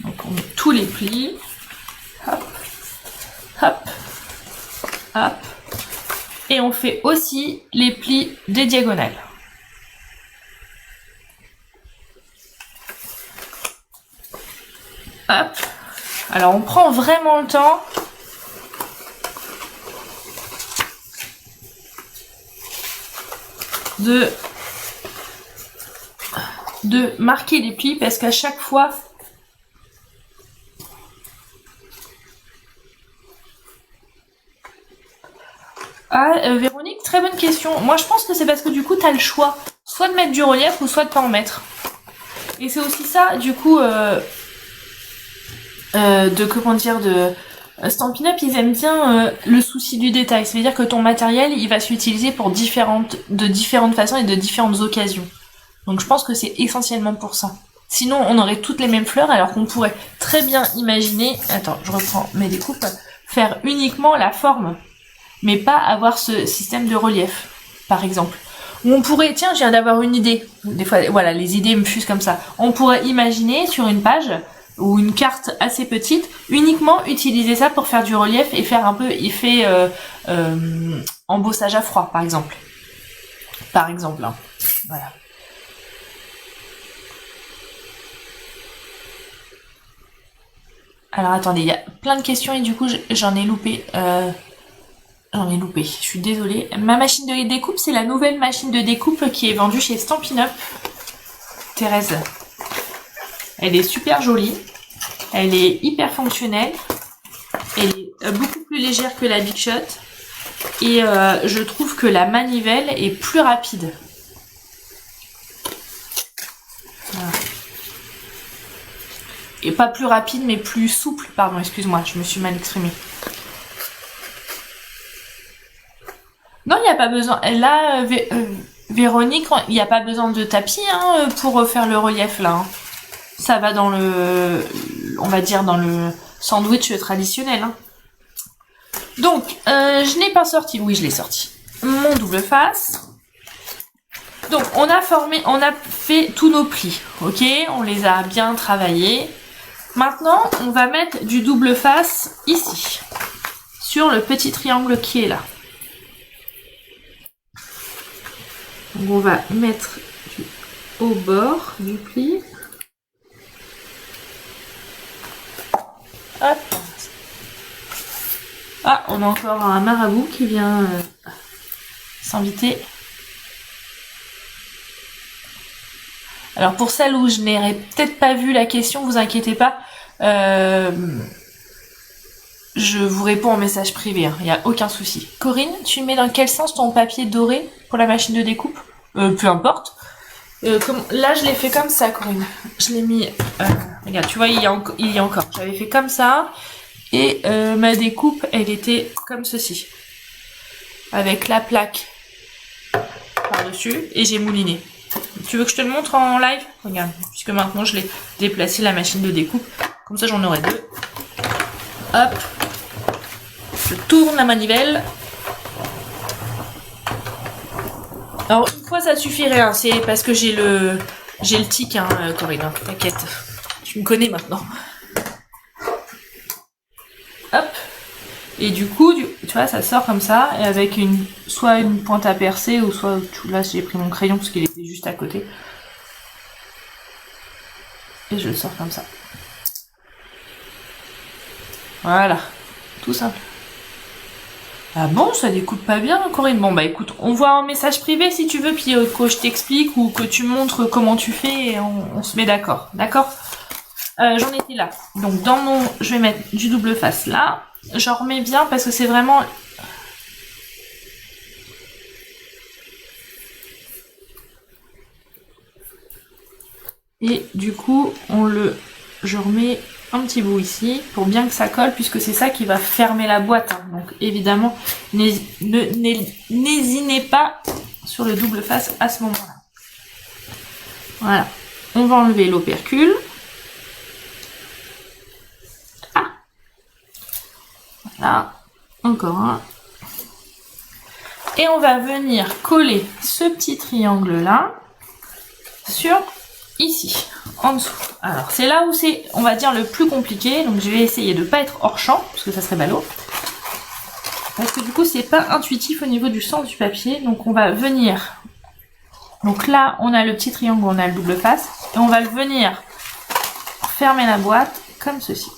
Donc on met tous les plis. Hop. Hop. Hop. Et on fait aussi les plis des diagonales. Hop. Alors on prend vraiment le temps de marquer les plis parce qu'à chaque fois Véronique, très bonne question. Moi je pense que c'est parce que du coup tu as le choix soit de mettre du relief ou soit de pas en mettre. Et c'est aussi ça du coup de Stampin' Up, ils aiment bien le souci du détail. C'est-à-dire que ton matériel, il va s'utiliser de différentes façons et de différentes occasions. Donc je pense que c'est essentiellement pour ça. Sinon, on aurait toutes les mêmes fleurs, alors qu'on pourrait très bien imaginer, attends, je reprends mes découpes, faire uniquement la forme, mais pas avoir ce système de relief, par exemple. Ou on pourrait, tiens, je viens d'avoir une idée. Des fois, voilà, les idées me fusent comme ça. On pourrait imaginer sur une page ou une carte assez petite, uniquement utiliser ça pour faire du relief et faire un peu effet embossage à froid, par exemple. Par exemple, hein. Voilà. Alors attendez, il y a plein de questions et du coup j'en ai loupé. Je suis désolée. Ma machine de découpe, c'est la nouvelle machine de découpe qui est vendue chez Stampin' Up. Thérèse. Elle est super jolie. Elle est hyper fonctionnelle. Elle est beaucoup plus légère que la Big Shot. Et je trouve que la manivelle est plus rapide. Voilà. Et pas plus rapide, mais plus souple. Pardon, excuse-moi, je me suis mal exprimée. Non, il n'y a pas besoin. Là, Véronique, il n'y a pas besoin de tapis hein, pour faire le relief là. Hein. Ça va dans on va dire dans le sandwich traditionnel. Hein. Donc, je n'ai pas sorti. Oui, je l'ai sorti. Mon double face. Donc, on a fait tous nos plis. Ok, on les a bien travaillés. Maintenant, on va mettre du double face ici, sur le petit triangle qui est là. Donc on va mettre au bord du pli. Hop. Ah, on a encore un marabout qui vient s'inviter. Alors pour celle où je n'aurais peut-être pas vu la question, vous inquiétez pas. Je vous réponds en message privé, il n'y a aucun souci. Corinne, tu mets dans quel sens ton papier doré pour la machine de découpe? Peu importe. Là, je l'ai fait comme ça, Corinne. Je l'ai mis... regarde, tu vois, il y a encore. J'avais fait comme ça. Et ma découpe, elle était comme ceci. Avec la plaque par-dessus. Et j'ai mouliné. Tu veux que je te le montre en live? Regarde, puisque maintenant, je l'ai déplacé la machine de découpe. Comme ça, j'en aurai deux. Hop. Je tourne la manivelle. Alors une fois ça suffirait, hein. C'est parce que j'ai le tic, hein, Corinne, hein. T'inquiète, tu me connais maintenant. Hop. Et du coup, tu vois, ça sort comme ça, et avec soit une pointe à percer, ou soit, là j'ai pris mon crayon parce qu'il était juste à côté. Et je le sors comme ça. Voilà, tout simple. Ah bon, ça découpe pas bien, Corinne? Bon bah écoute, on voit en message privé si tu veux, puis que je t'explique ou que tu montres comment tu fais et on se met d'accord, d'accord? J'en étais là. Donc je vais mettre du double face là. J'en remets bien parce que c'est vraiment... Et du coup, on le je remets un petit bout ici pour bien que ça colle puisque c'est ça qui va fermer la boîte. Hein. Donc évidemment, n'hésitez pas sur le double face à ce moment-là. Voilà. On va enlever l'opercule. Ah. Voilà. Encore un. Et on va venir coller ce petit triangle là sur ici, en dessous. Alors c'est là où c'est, on va dire, le plus compliqué. Donc je vais essayer de ne pas être hors champ, parce que ça serait ballot. Parce que du coup c'est pas intuitif au niveau du sens du papier. Donc on va venir. Donc là on a le petit triangle, on a le double face. Et on va le venir fermer la boîte comme ceci.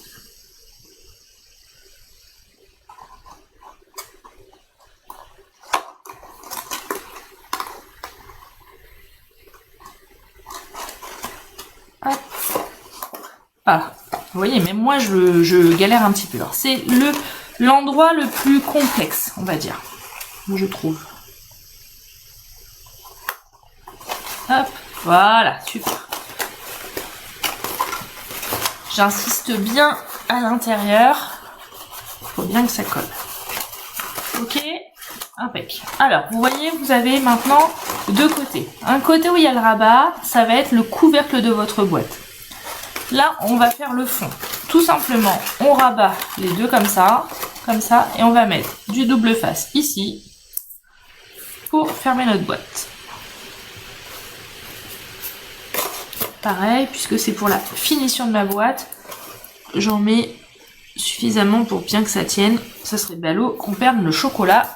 Hop. Voilà. Vous voyez, même moi je galère un petit peu. Alors c'est l'endroit le plus complexe, on va dire, je trouve. Hop, voilà, super. J'insiste bien à l'intérieur. Il faut bien que ça colle. Ok, impec. Alors, vous voyez, vous avez maintenant deux côtés. Un côté où il y a le rabat, ça va être le couvercle de votre boîte. Là, on va faire le fond. Tout simplement, on rabat les deux comme ça, et on va mettre du double face ici pour fermer notre boîte. Pareil, puisque c'est pour la finition de ma boîte, j'en mets suffisamment pour bien que ça tienne. Ça serait ballot qu'on perde le chocolat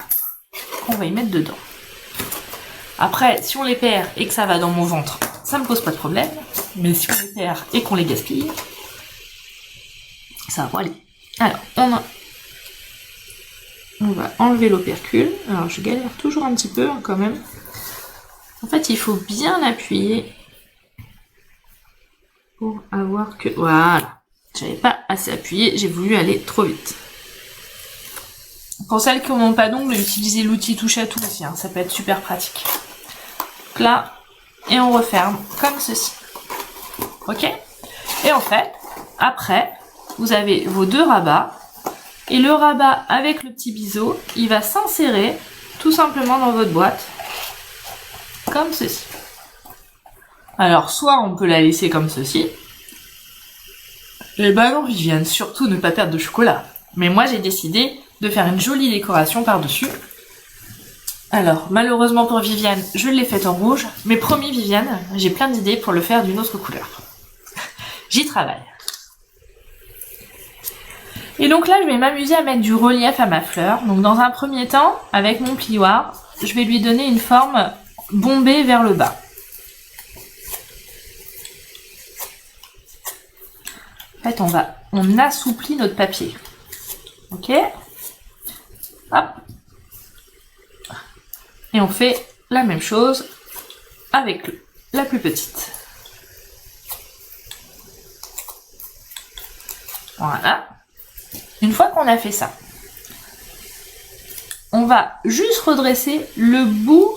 qu'on va y mettre dedans. Après, si on les perd et que ça va dans mon ventre, ça me pose pas de problème. Mais si on les perd et qu'on les gaspille, ça va aller. Alors, on va enlever l'opercule. Alors, je galère toujours un petit peu hein, quand même. En fait, il faut bien appuyer pour avoir que... Voilà. J'avais pas assez appuyé, j'ai voulu aller trop vite. Pour celles qui n'ont pas d'ongles, utilisez l'outil touche à tout aussi, hein, ça peut être super pratique. Donc là, et on referme comme ceci. Ok? Et en fait, après, vous avez vos deux rabats, et le rabat avec le petit biseau, il va s'insérer tout simplement dans votre boîte, comme ceci. Alors, soit on peut la laisser comme ceci. Eh ben non, Viviane, surtout ne pas perdre de chocolat. Mais moi, j'ai décidé de faire une jolie décoration par-dessus. Alors, malheureusement pour Viviane, je l'ai faite en rouge. Mais promis, Viviane, j'ai plein d'idées pour le faire d'une autre couleur. J'y travaille. Et donc là, je vais m'amuser à mettre du relief à ma fleur. Donc dans un premier temps, avec mon plioir, je vais lui donner une forme bombée vers le bas. En fait, on assouplit notre papier. Ok? Hop. Et on fait la même chose avec la plus petite. Voilà. Une fois qu'on a fait ça, on va juste redresser le bout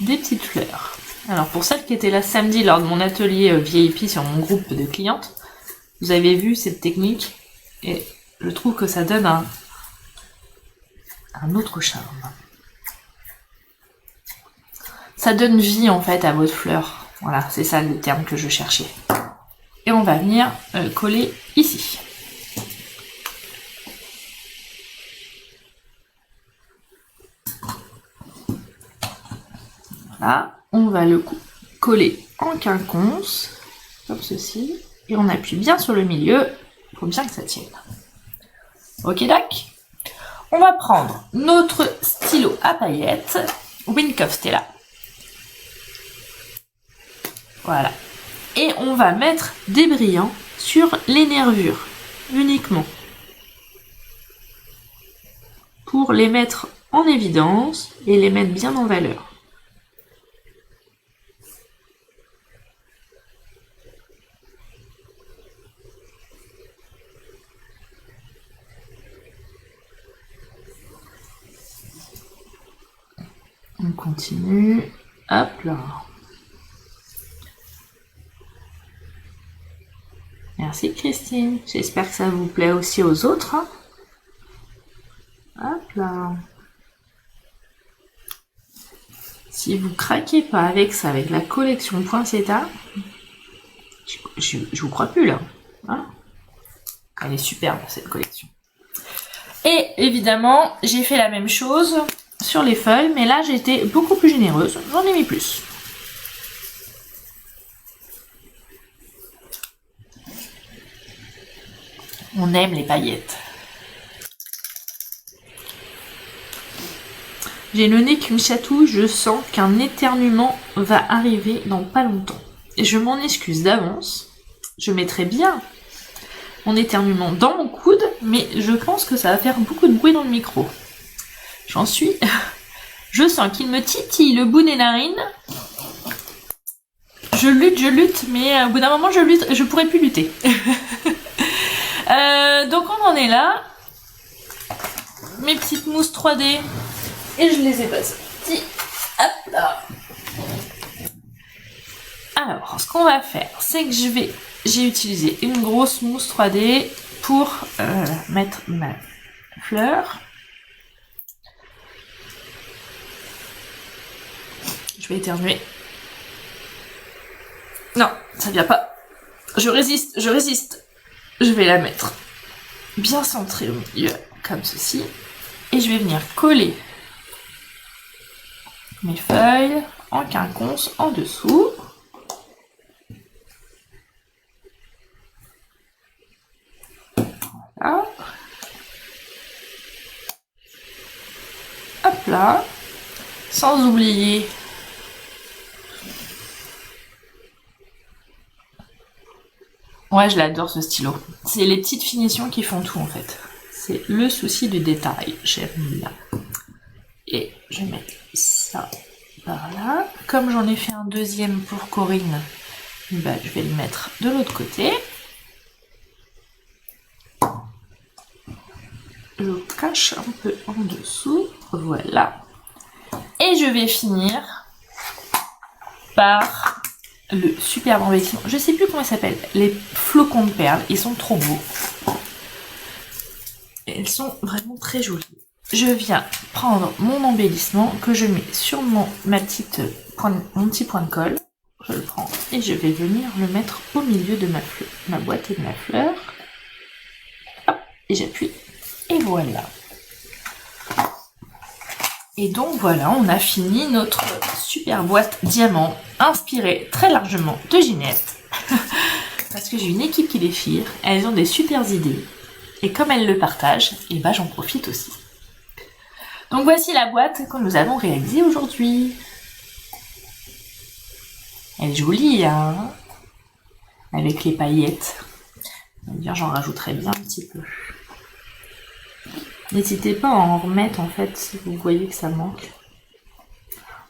des petites fleurs. Alors pour celles qui étaient là samedi lors de mon atelier VIP sur mon groupe de clientes, vous avez vu cette technique et je trouve que ça donne un autre charme. Ça donne vie en fait à votre fleur. Voilà, c'est ça le terme que je cherchais. Et on va venir coller ici. Voilà, on va le coller en quinconce, comme ceci. Et on appuie bien sur le milieu pour bien que ça tienne. Ok, d'accord. On va prendre notre stylo à paillettes, Wink of Stella. Voilà. Et on va mettre des brillants sur les nervures, uniquement. Pour les mettre en évidence et les mettre bien en valeur. On continue. Hop là. Merci Christine. J'espère que ça vous plaît aussi aux autres. Hein. Hop là. Si vous craquez pas avec ça, avec la collection Poinsettia, je vous crois plus là. Hein, elle est superbe cette collection. Et évidemment, j'ai fait la même chose sur les feuilles, mais là j'ai été beaucoup plus généreuse. J'en ai mis plus. On aime les paillettes. J'ai le nez qui me chatouille, je sens qu'un éternuement va arriver dans pas longtemps. Et je m'en excuse d'avance. Je mettrai bien mon éternuement dans mon coude, mais je pense que ça va faire beaucoup de bruit dans le micro. J'en suis... Je sens qu'il me titille le bout des narines. Je lutte, mais au bout d'un moment je pourrais plus lutter. Donc on en est là. Mes petites mousses 3D. Et je les ai passées. Hop là. Alors, ce qu'on va faire, c'est que j'ai utilisé une grosse mousse 3D pour mettre ma fleur. Je vais éternuer. Non, ça vient pas. Je résiste. Je vais la mettre bien centrée au milieu, comme ceci. Et je vais venir coller mes feuilles en quinconce en dessous. Voilà. Hop là. Sans oublier ouais, je l'adore ce stylo. C'est les petites finitions qui font tout en fait. C'est le souci du détail. J'aime bien. Et je vais mettre ça par là. Comme j'en ai fait un deuxième pour Corinne, bah, je vais le mettre de l'autre côté. Je cache un peu en dessous. Voilà. Et je vais finir par le superbe embellissement. Je sais plus comment il s'appelle. Les flocons de perles. Ils sont trop beaux. Et elles sont vraiment très jolies. Je viens prendre mon embellissement que je mets sur mon petit point de colle. Je le prends et je vais venir le mettre au milieu de ma boîte et de ma fleur. Hop, et j'appuie. Et voilà. Et donc voilà, on a fini notre super boîte diamant inspirée très largement de Ginette. Parce que j'ai une équipe qui les fire, elles ont des super idées. Et comme elles le partagent, et bah j'en profite aussi. Donc voici la boîte que nous avons réalisée aujourd'hui. Elle est jolie, hein, avec les paillettes. Bien, j'en rajouterai bien un petit peu. N'hésitez pas à en remettre en fait si vous voyez que ça manque.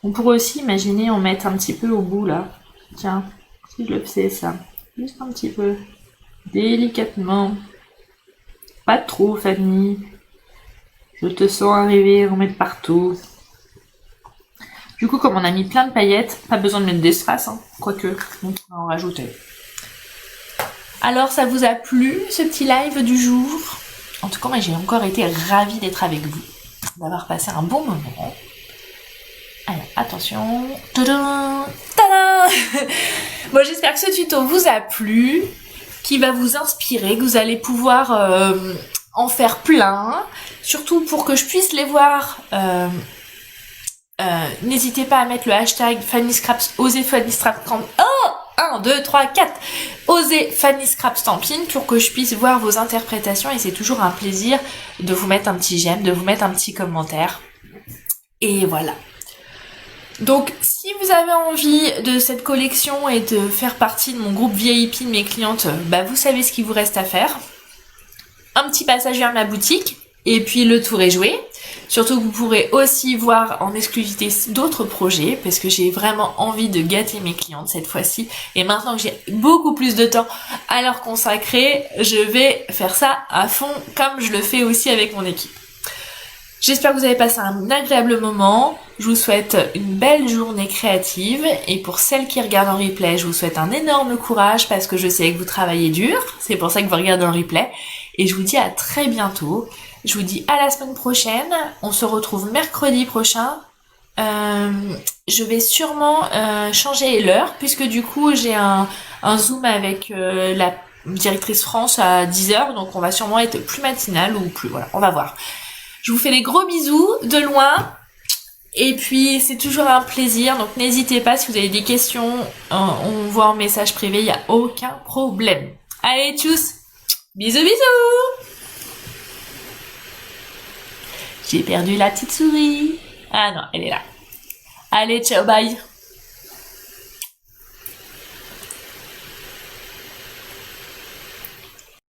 On pourrait aussi imaginer en mettre un petit peu au bout là. Tiens, si je le faisais ça. Juste un petit peu. Délicatement. Pas trop Fanny. Je te sens arriver, en mettre partout. Du coup, comme on a mis plein de paillettes, pas besoin de mettre des strass, hein, quoique, donc on va en rajouter. Alors, ça vous a plu, ce petit live du jour? En tout cas, moi, j'ai encore été ravie d'être avec vous, d'avoir passé un bon moment. Alors, attention. Tadam, tadam. Bon, j'espère que ce tuto vous a plu, qu'il va vous inspirer, que vous allez pouvoir en faire plein. Surtout pour que je puisse les voir. N'hésitez pas à mettre le hashtag FannyScraps, osez FannyScraps. Oh, 1, 2, 3, 4. Osez FannyScraps Stampin' pour que je puisse voir vos interprétations. Et c'est toujours un plaisir de vous mettre un petit j'aime, de vous mettre un petit commentaire. Et voilà. Donc, si vous avez envie de cette collection et de faire partie de mon groupe VIP de mes clientes, bah vous savez ce qu'il vous reste à faire. Un petit passage vers ma boutique. Et puis le tour est joué. Surtout que vous pourrez aussi voir en exclusivité d'autres projets parce que j'ai vraiment envie de gâter mes clientes cette fois-ci. Et maintenant que j'ai beaucoup plus de temps à leur consacrer, je vais faire ça à fond comme je le fais aussi avec mon équipe. J'espère que vous avez passé un agréable moment. Je vous souhaite une belle journée créative. Et pour celles qui regardent en replay, je vous souhaite un énorme courage parce que je sais que vous travaillez dur. C'est pour ça que vous regardez en replay. Et je vous dis à très bientôt. Je vous dis à la semaine prochaine. On se retrouve mercredi prochain. Je vais sûrement changer l'heure puisque du coup j'ai un Zoom avec la directrice France à 10h. Donc on va sûrement être plus matinal ou plus... Voilà, on va voir. Je vous fais des gros bisous de loin. Et puis, c'est toujours un plaisir. Donc, n'hésitez pas si vous avez des questions. On voit en message privé. Il n'y a aucun problème. Allez, tchuss. Bisous, bisous. J'ai perdu la petite souris. Ah non, elle est là. Allez, ciao, bye.